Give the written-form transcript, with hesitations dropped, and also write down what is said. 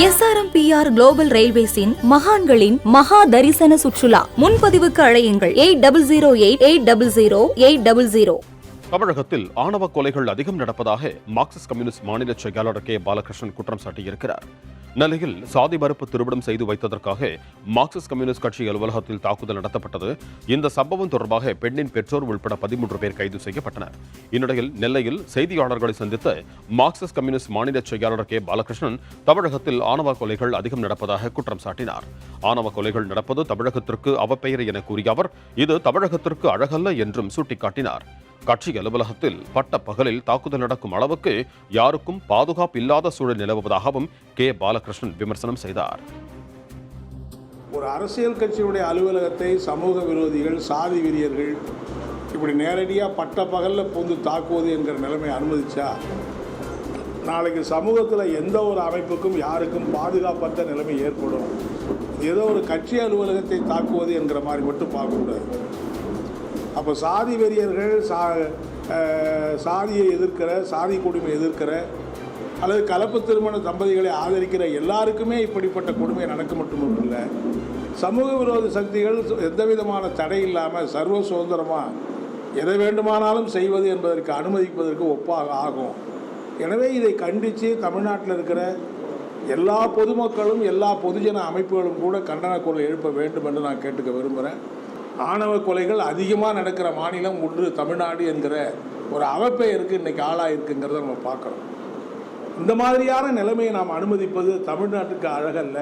SRMPR global ரயில்வேஸின் மகான்களின் மகா தரிசன சுற்றுலா. முன்பதிவுக்கு அழையுங்கள் 8008800800. தமிழகத்தில் ஆணவ கொலைகள் அதிகம் நடப்பதாக மார்க்சிஸ்ட் கம்யூனிஸ்ட் மாநில செயலாளர் கே பாலகிருஷ்ணன் குற்றம் சாட்டியிருக்கிறார். நிலையில் சாதி மறுப்பு திருமணம் செய்து வைத்ததற்காக மார்க்சிஸ்ட் கம்யூனிஸ்ட் கட்சி அலுவலகத்தில் தாக்குதல் நடத்தப்பட்டது. இந்த சம்பவம் தொடர்பாக பெண்ணின் பெற்றோர் உள்பட 13 பேர் கைது செய்யப்பட்டனர். இந்நிலையில் நெல்லையில் செய்தியாளர்களை சந்தித்த மார்க்சிஸ்ட் கம்யூனிஸ்ட் மாநில செயலாளர் கே பாலகிருஷ்ணன் தமிழகத்தில் ஆணவ கொலைகள் அதிகம் நடப்பதாக குற்றம் சாட்டினார். ஆணவ கொலைகள் நடப்பது தமிழகத்திற்கு அவப்பெயர் என கூறிய அவர் இது தமிழகத்திற்கு அழகல்ல என்றும் சுட்டிக்காட்டினார். கட்சி அலுவலகத்தில் பட்ட பகலில் தாக்குதல் நடக்கும் அளவுக்கு யாருக்கும் பாதுகாப்பு இல்லாத சூழல் நிலவுவதாகவும் கே பாலகிருஷ்ணன் விமர்சனம் செய்தார். ஒரு அரசியல் கட்சியுடைய அலுவலகத்தை சமூக விரோதிகள், சாதி வெறியர்கள் இப்படி நேரடியாக பட்ட பகலில் புகுந்து தாக்குவது என்கிற நிலைமை அனுமதிச்சா நாளைக்கு சமூகத்தில் எந்த ஒரு அமைப்புக்கும் யாருக்கும் பாதுகாப்பற்ற நிலைமை ஏற்படும். ஏதோ ஒரு கட்சி அலுவலகத்தை தாக்குவது என்கிற மாதிரி மட்டும் பார்க்கக்கூடாது. அப்போ சாதி வெறியர்கள், சாதியை எதிர்க்கிற, சாதி கொடுமை எதிர்க்கிற அல்லது கலப்பு திருமண தம்பதிகளை ஆதரிக்கிற எல்லாருக்குமே இப்படிப்பட்ட கொடுமை நடக்க மட்டுமில்லை, சமூக விரோத சக்திகள் எந்த விதமான தடை இல்லாமல் சர்வ சுதந்திரமாக எதை வேண்டுமானாலும் செய்வது என்பதற்கு அனுமதிப்பதற்கு ஒப்பாக ஆகும். எனவே இதை கண்டித்து தமிழ்நாட்டில் இருக்கிற எல்லா பொதுமக்களும், எல்லா பொதுஜன அமைப்புகளும் கூட கண்டன குரல் எழுப்ப வேண்டும் என்று நான் கேட்டுக்க விரும்புகிறேன். ஆணவ கொலைகள் அதிகமாக நடக்கிற மாநிலம் ஒன்று தமிழ்நாடு என்கிற ஒரு அவப்பெயருக்கு இன்றைக்கி ஆளாயிருக்குங்கிறத நம்ம பார்க்குறோம். இந்த மாதிரியான நிலைமையை நாம் அனுமதிப்பது தமிழ்நாட்டுக்கு அழகல்ல.